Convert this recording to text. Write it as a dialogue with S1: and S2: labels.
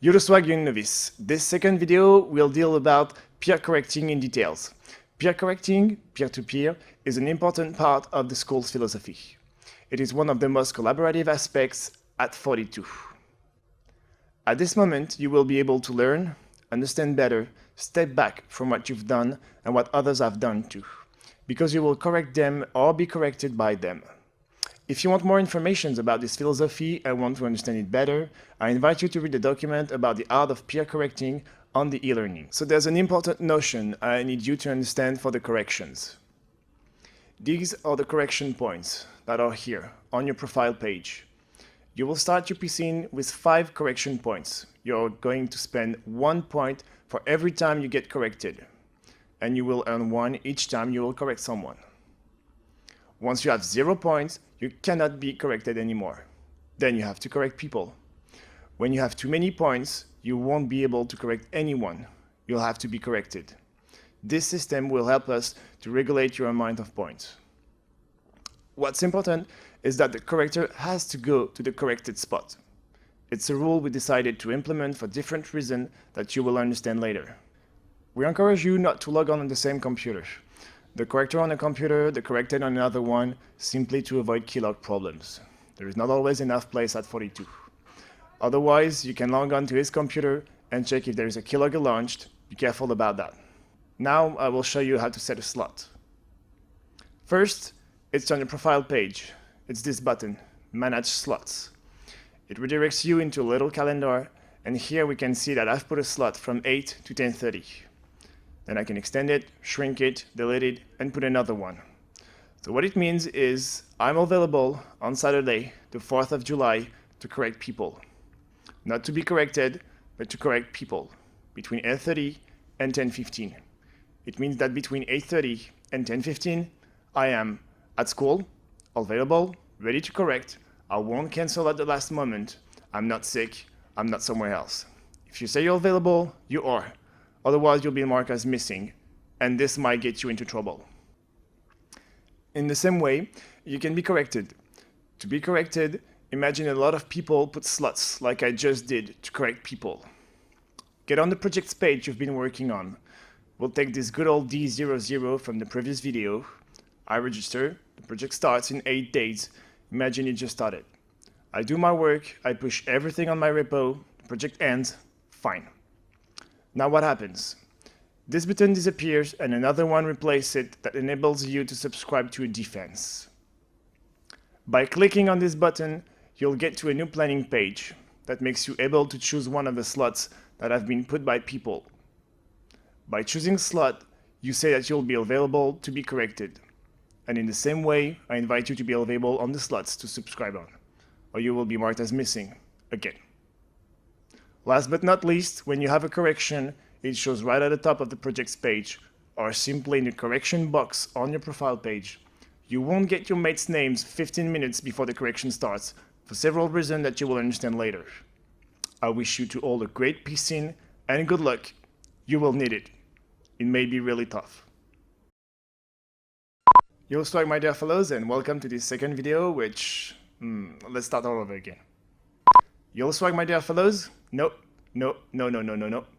S1: Yo le swag, you're a novice. This second video will deal about peer correcting in details. Peer correcting, peer-to-peer, is an important part of the school's philosophy. It is one of the most collaborative aspects at 42. At this moment, you will be able to learn, understand better, step back from what you've done and what others have done too, because you will correct them or be corrected by them. If you want more information about this philosophy and want to understand it better, I invite you to read the document about the art of peer correcting on the e-learning. So there's an important notion I need you to understand for the corrections. These are the correction points that are here on your profile page. You will start your PC with 5 correction points. You're going to spend 1 point for every time you get corrected, and you will earn 1 each time you will correct someone. Once you have 0 points, you cannot be corrected anymore. Then you have to correct people. When you have too many points, you won't be able to correct anyone. You'll have to be corrected. This system will help us to regulate your amount of points. What's important is that the corrector has to go to the corrected spot. It's a rule we decided to implement for different reasons that you will understand later. We encourage you not to log on the same computer. The corrector on a computer, the corrected on another one, simply to avoid keylog problems. There is not always enough place at 42. Otherwise, you can log on to his computer and check if there is a keylogger launched. Be careful about that. Now I will show you how to set a slot. First, it's on your profile page. It's this button, Manage Slots. It redirects you into a little calendar, and here we can see that I've put a slot from 8 to 10:30. Then I can extend it, shrink it, delete it, and put another one. So what it means is I'm available on Saturday, the 4th of July, to correct people. Not to be corrected, but to correct people between 8:30 and 10:15. It means that between 8:30 and 10:15, I am at school, available, ready to correct. I won't cancel at the last moment. I'm not sick. I'm not somewhere else. If you say you're available, you are. Otherwise, you'll be marked as missing, and this might get you into trouble. In the same way, you can be corrected. To be corrected, imagine a lot of people put slots like I just did to correct people. Get on the projects page you've been working on. We'll take this good old D00 from the previous video. I register. The project starts in 8 days. Imagine it just started. I do my work. I push everything on my repo. The project ends. Fine. Now what happens? This button disappears and another one replaces it that enables you to subscribe to a defense. By clicking on this button, you'll get to a new planning page that makes you able to choose one of the slots that have been put by people. By choosing slot, you say that you'll be available to be corrected. And in the same way, I invite you to be available on the slots to subscribe on, or you will be marked as missing again. Last but not least, when you have a correction, it shows right at the top of the projects page, or simply in the correction box on your profile page. You won't get your mates' names 15 minutes before the correction starts, for several reasons that you will understand later. I wish you to all a great PC and good luck. You will need it. It may be really tough. Yo swag, my dear fellows, and welcome to this second video, which... let's start all over again. Yo swag, my dear fellows. No.